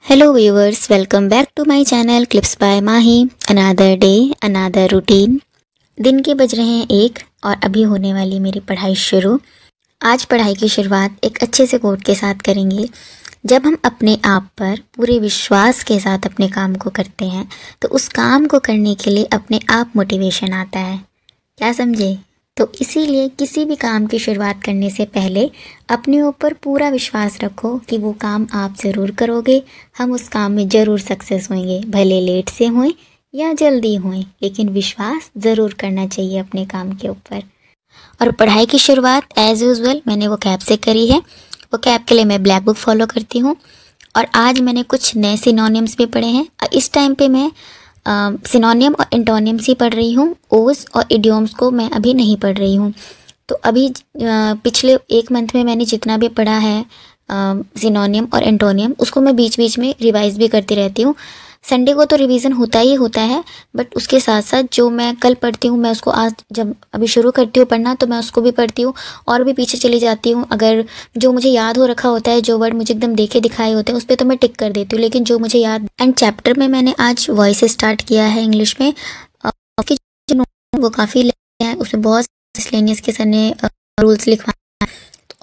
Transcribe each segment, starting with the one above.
Hello viewers, welcome back to my channel Clips by Mahi. Another day, another routine. दिन के बज रहे हैं 1 और अभी होने वाली मेरी पढ़ाई शुरू। आज पढ़ाई की शुरुआत एक अच्छे से कोट के साथ करेंगे। जब हम अपने आप पर पूरे विश्वास के साथ अपने काम को करते हैं तो उस काम को करने के लिए अपने आप मोटिवेशन आता है। क्या समझे? तो इसीलिए किसी भी काम की शुरुआत करने से पहले अपने ऊपर पूरा विश्वास रखो कि वो काम आप ज़रूर करोगे। हम उस काम में ज़रूर सक्सेस होंगे, भले लेट से हों या जल्दी हों, लेकिन विश्वास ज़रूर करना चाहिए अपने काम के ऊपर। और पढ़ाई की शुरुआत एज़ यूजुअल मैंने वो कैप से करी है। वो कैप के लिए मैं ब्लैक बुक फॉलो करती हूँ और आज मैंने कुछ नए सिनोनिम्स भी पढ़े हैं। इस टाइम पे मैं सिनोनियम और एंटोनियम्स ही पढ़ रही हूँ। ओज और इडियोम्स को मैं अभी नहीं पढ़ रही हूँ। तो अभी पिछले 1 मंथ में मैंने जितना भी पढ़ा है सिनोनियम और एंटोनियम, उसको मैं बीच बीच में रिवाइज भी करती रहती हूँ। संडे को तो रिवीजन होता ही होता है, बट उसके साथ साथ जो मैं कल पढ़ती हूँ मैं उसको आज जब अभी शुरू करती हूँ पढ़ना तो मैं उसको भी पढ़ती हूँ और भी पीछे चली जाती हूँ। अगर जो मुझे याद हो रखा होता है, जो वर्ड मुझे एकदम देखे दिखाए होते हैं, उस पर तो मैं टिक कर देती हूँ, लेकिन जो मुझे याद। एंड चैप्टर में मैंने आज वॉइस स्टार्ट किया है इंग्लिश में। वो काफ़ी है, उसमें बहुत मिसलेनियस के सर ने रूल्स लिखवाए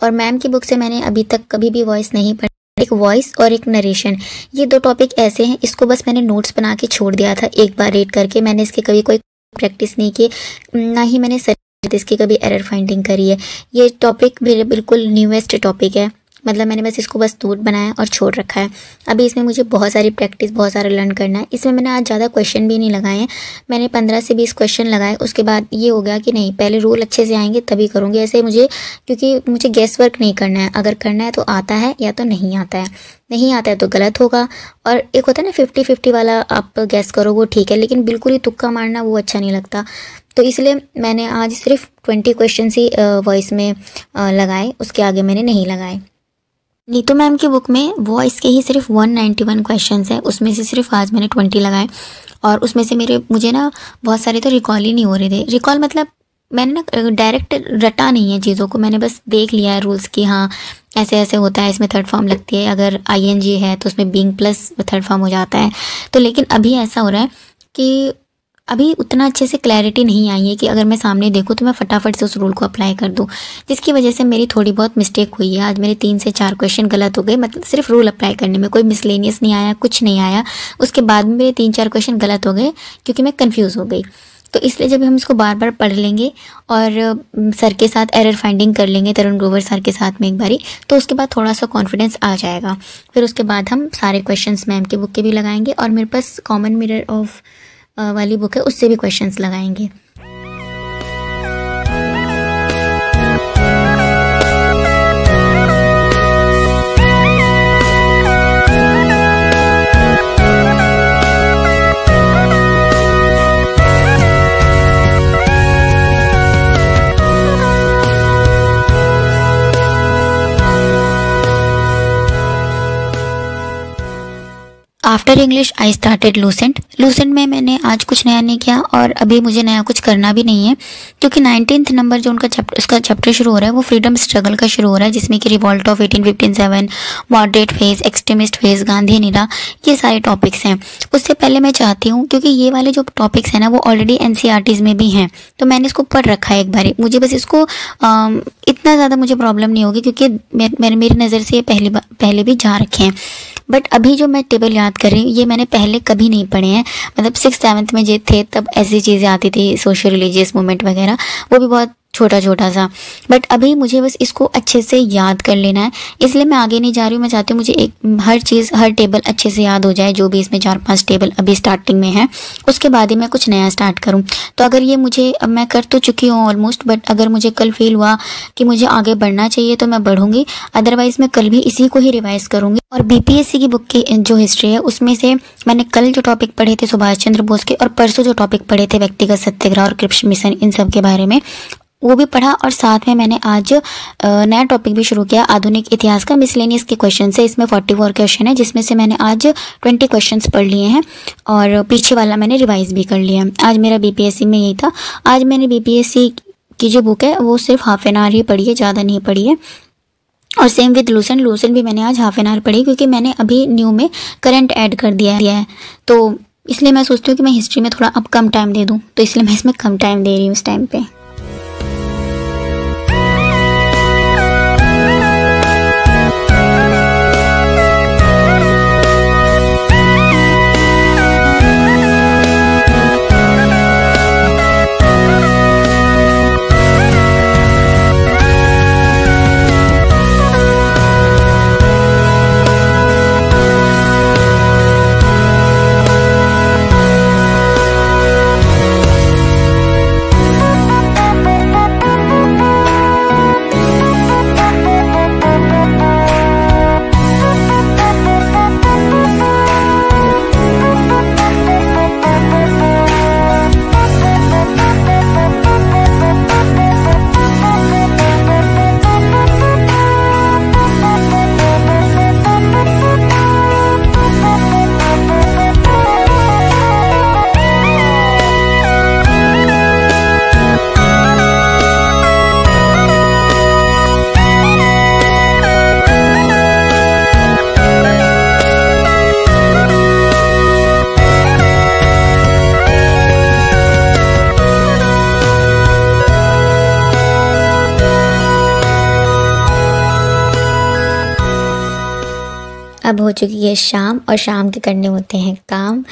और मैम की बुक से मैंने अभी तक कभी भी वॉइस नहीं पढ़ी। एक वॉइस और एक नरेशन, ये 2 टॉपिक ऐसे हैं, इसको बस मैंने नोट्स बना के छोड़ दिया था एक बार रीड करके। मैंने इसके कभी कोई प्रैक्टिस नहीं की, ना ही मैंने इसकी कभी एरर फाइंडिंग करी है। ये टॉपिक बिल्कुल न्यूएस्ट टॉपिक है, मतलब मैंने बस इसको बस नोट बनाया और छोड़ रखा है। अभी इसमें मुझे बहुत सारी प्रैक्टिस, बहुत सारा लर्न करना है। इसमें मैंने आज ज़्यादा क्वेश्चन भी नहीं लगाए हैं, मैंने 15 से 20 क्वेश्चन लगाए। उसके बाद ये हो गया कि नहीं, पहले रूल अच्छे से आएंगे तभी करूँगी ऐसे मुझे, क्योंकि मुझे गैस वर्क नहीं करना है। अगर करना है तो आता है या तो नहीं आता है, नहीं आता है तो गलत होगा। और एक होता है ना 50-50 वाला, आप गैस करो वो ठीक है, लेकिन बिल्कुल ही तुक्का मारना वो अच्छा नहीं लगता। तो इसलिए मैंने आज सिर्फ 20 क्वेश्चन ही वॉइस में लगाए, उसके आगे मैंने नहीं लगाए। नीतू मैम की बुक में वॉइस के ही सिर्फ 191 क्वेश्चंस है, उसमें से सिर्फ आज मैंने 20 लगाए और उसमें से मुझे ना बहुत सारे तो रिकॉल ही नहीं हो रहे थे। रिकॉल मतलब मैंने ना डायरेक्ट रटा नहीं है चीज़ों को, मैंने बस देख लिया है रूल्स की, हाँ ऐसे ऐसे होता है, इसमें थर्ड फॉर्म लगती है, अगर ING है तो उसमें बीइंग प्लस थर्ड फॉर्म हो जाता है। तो लेकिन अभी ऐसा हो रहा है कि अभी उतना अच्छे से क्लैरिटी नहीं आई है कि अगर मैं सामने देखूँ तो मैं फटाफट से उस रूल को अप्लाई कर दूँ, जिसकी वजह से मेरी थोड़ी बहुत मिस्टेक हुई है। आज मेरे 3 से 4 क्वेश्चन गलत हो गए, मतलब सिर्फ रूल अप्लाई करने में, कोई मिसलेनियस नहीं आया, कुछ नहीं आया। उसके बाद में मेरे 3-4 क्वेश्चन गलत हो गए क्योंकि मैं कन्फ्यूज़ हो गई। तो इसलिए जब हम इसको बार बार पढ़ लेंगे और सर के साथ एरर फाइंडिंग कर लेंगे, तरुण ग्रोवर सर के साथ में एक बारी, तो उसके बाद थोड़ा सा कॉन्फिडेंस आ जाएगा। फिर उसके बाद हम सारे क्वेश्चंस मैम की बुक के भी लगाएंगे और मेरे पास कॉमन मिरर ऑफ वाली बुक है, उससे भी क्वेश्चंस लगाएंगे। After English I started Lucent. Lucent में मैंने आज कुछ नया नहीं किया और अभी मुझे नया कुछ करना भी नहीं है, क्योंकि 19th नंबर जो उसका चैप्टर शुरू हो रहा है वो फ्रीडम स्ट्रगल का शुरू हो रहा है, जिसमें कि revolt of 1857, moderate phase, extremist phase, Gandhi era, ये सारे टॉपिक्स हैं। उससे पहले मैं चाहती हूँ, क्योंकि ये वाले जो टॉपिक्स हैं ना वो ऑलरेडी NCERTs में भी हैं, तो मैंने इसको पढ़ रखा है एक बार। मुझे बस इसको इतना ज़्यादा मुझे प्रॉब्लम नहीं होगी, क्योंकि मेरी नज़र से ये पहले भी जा रखे हैं। बट अभी जो मैं टेबल याद कर रही हूँ ये मैंने पहले कभी नहीं पढ़े हैं, मतलब 6th-7th में जो थे तब ऐसी चीज़ें आती थी, सोशल रिलीजियस मूवमेंट वगैरह, वो भी बहुत छोटा सा। बट अभी मुझे बस इसको अच्छे से याद कर लेना है, इसलिए मैं आगे नहीं जा रही हूँ। मैं चाहती हूँ मुझे हर टेबल अच्छे से याद हो जाए, जो भी इसमें 4-5 टेबल अभी स्टार्टिंग में है, उसके बाद ही मैं कुछ नया स्टार्ट करूँ। तो अगर ये मुझे, अब मैं कर तो चुकी हूँ ऑलमोस्ट, बट अगर मुझे कल फील हुआ कि मुझे आगे बढ़ना चाहिए तो मैं बढ़ूंगी, अदरवाइज मैं कल भी इसी को ही रिवाइज करूँगी। और BPSC की बुक की जो हिस्ट्री है उसमें से मैंने कल जो टॉपिक पढ़े थे सुभाष चंद्र बोस के, और परसों जो टॉपिक पढ़े थे व्यक्तिगत सत्याग्रह और क्रिप्स मिशन, इन सब के बारे में वो भी पढ़ा। और साथ में मैंने आज नया टॉपिक भी शुरू किया, आधुनिक इतिहास का मिसलेनियस के क्वेश्चन से। इसमें 44 क्वेश्चन है, जिसमें से मैंने आज 20 क्वेश्चंस पढ़ लिए हैं और पीछे वाला मैंने रिवाइज भी कर लिया। आज मेरा BPSC में यही था। आज मैंने BPSC की जो बुक है वो सिर्फ हाफ एन आवर ही पढ़ी है, ज़्यादा नहीं पढ़ी है। और सेम विद लूसेंट भी मैंने आज हाफ एन आवर पढ़ी, क्योंकि मैंने अभी न्यू में करंट ऐड कर दिया है, तो इसलिए मैं सोचती हूँ कि मैं हिस्ट्री में थोड़ा अब कम टाइम दे दूँ, तो इसलिए मैं इसमें कम टाइम दे रही हूँ इस टाइम पे। अब हो चुकी है शाम, और शाम के करने होते हैं काम।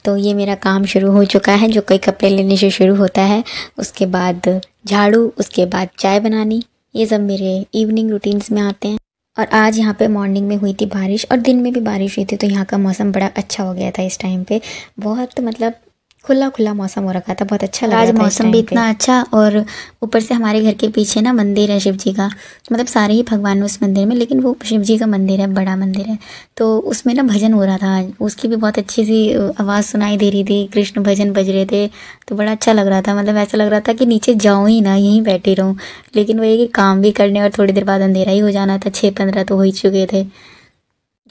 तो ये मेरा काम शुरू हो चुका है, जो कोई कपड़े लेने से शुरू होता है, उसके बाद झाड़ू, उसके बाद चाय बनानी, ये सब मेरे इवनिंग रूटीन्स में आते हैं। और आज यहाँ पे मॉर्निंग में हुई थी बारिश, और दिन में भी बारिश हुई थी, तो यहाँ का मौसम बड़ा अच्छा हो गया था इस टाइम पे। बहुत मतलब खुला खुला मौसम हो रखा था, बहुत अच्छा लग रहा था। आज मौसम भी इतना अच्छा, और ऊपर से हमारे घर के पीछे ना मंदिर है शिव जी का, मतलब सारे ही भगवान उस मंदिर में, लेकिन वो शिव जी का मंदिर है, बड़ा मंदिर है, तो उसमें ना भजन हो रहा था आज। उसकी भी बहुत अच्छी सी आवाज़ सुनाई दे रही थी, कृष्ण भजन बज रहे थे, तो बड़ा अच्छा लग रहा था। मतलब ऐसा लग रहा था कि नीचे जाऊँ ही ना, यहीं बैठी रहूँ, लेकिन वही कि काम भी करने और थोड़ी देर बाद अंधेरा ही हो जाना था। 6:15 तो हो ही चुके थे।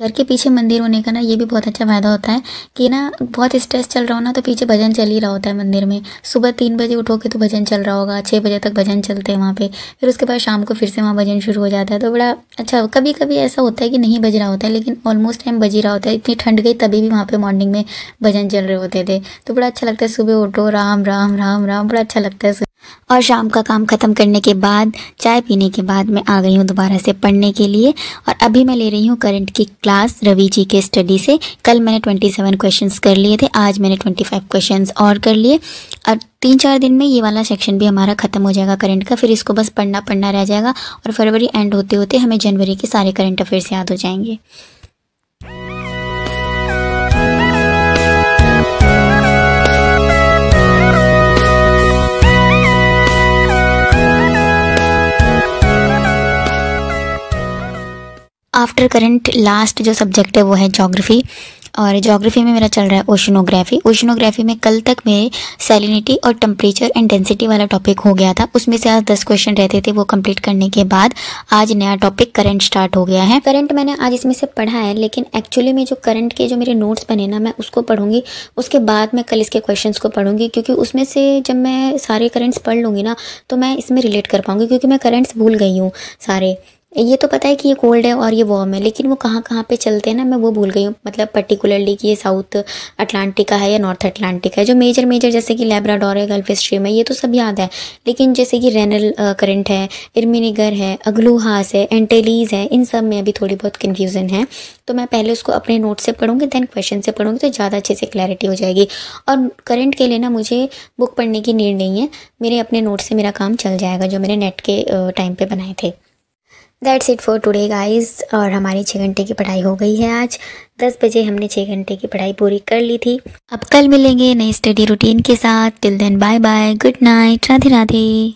घर के पीछे मंदिर होने का ना ये भी बहुत अच्छा फ़ायदा होता है कि ना बहुत स्ट्रेस चल रहा हो ना, तो पीछे भजन चल ही रहा होता है मंदिर में। सुबह 3 बजे उठोगे तो भजन चल रहा होगा, 6 बजे तक भजन चलते हैं वहाँ पे, फिर उसके बाद शाम को फिर से वहाँ भजन शुरू हो जाता है, तो बड़ा अच्छा। कभी कभी ऐसा होता है कि नहीं बज रहा होता है, लेकिन ऑलमोस्ट टाइम बज ही रहा होता है। इतनी ठंड गई तभी भी वहाँ पर मॉर्निंग में भजन चल रहे होते थे, तो बड़ा अच्छा लगता है। सुबह उठो, राम राम राम राम, बड़ा अच्छा लगता है। और शाम का काम ख़त्म करने के बाद, चाय पीने के बाद मैं आ गई हूँ दोबारा से पढ़ने के लिए, और अभी मैं ले रही हूँ करंट की क्लास रवि जी के स्टडी से। कल मैंने 27 क्वेश्चंस कर लिए थे, आज मैंने 25 क्वेश्चंस और कर लिए, और 3-4 दिन में ये वाला सेक्शन भी हमारा ख़त्म हो जाएगा करंट का। फिर इसको बस पढ़ना रह जाएगा, और फरवरी एंड होते होते हमें जनवरी के सारे करंट अफेयर्स याद हो जाएंगे। आफ्टर करंट लास्ट जो सब्जेक्ट है वो है ज्योग्राफी, और ज्योग्राफी में मेरा चल रहा है ओशनोग्राफी। ओशनोग्राफी में कल तक मेरे सैलिनिटी और टेम्परेचर एंड डेंसिटी वाला टॉपिक हो गया था, उसमें से आज 10 क्वेश्चन रहते थे, वो कंप्लीट करने के बाद आज नया टॉपिक करंट स्टार्ट हो गया है। करंट मैंने आज इसमें से पढ़ा है, लेकिन एक्चुअली में जो करंट के जो मेरे नोट्स बने ना, मैं उसको पढ़ूंगी, उसके बाद मैं कल इसके क्वेश्चन को पढ़ूंगी, क्योंकि उसमें से जब मैं सारे करंट्स पढ़ लूँगी ना, तो मैं इसमें रिलेट कर पाऊँगी, क्योंकि मैं करंट्स भूल गई हूँ सारे। ये तो पता है कि ये कोल्ड है और ये वार्म है, लेकिन वो कहाँ पे चलते हैं ना, मैं वो भूल गई हूँ। मतलब पर्टिकुलरली कि ये साउथ अटलांटिक का है या नॉर्थ अटलांटिक है। जो मेजर जैसे कि लैब्राडोर है, गल्फ स्ट्रीम है, ये तो सब याद है, लेकिन जैसे कि रेनल करंट है, इर्मिनिगर है, अग्लूहास है, एंटेलीज है, इन सब में अभी थोड़ी बहुत कन्फ्यूज़न है। तो मैं पहले उसको अपने नोट से पढ़ूंगी, देन क्वेश्चन से पढ़ूंगी, तो ज़्यादा अच्छे से क्लैरिटी हो जाएगी। और करंट के लिए ना मुझे बुक पढ़ने की नीड नहीं है, मेरे अपने नोट से मेरा काम चल जाएगा, जो मैंने नेट के टाइम पे बनाए थे। That's it for today guys. और हमारी 6 घंटे की पढ़ाई हो गई है। आज 10 बजे हमने 6 घंटे की पढ़ाई पूरी कर ली थी। अब कल मिलेंगे नई स्टडी रूटीन के साथ। Till then bye bye, good night, Radhe Radhe.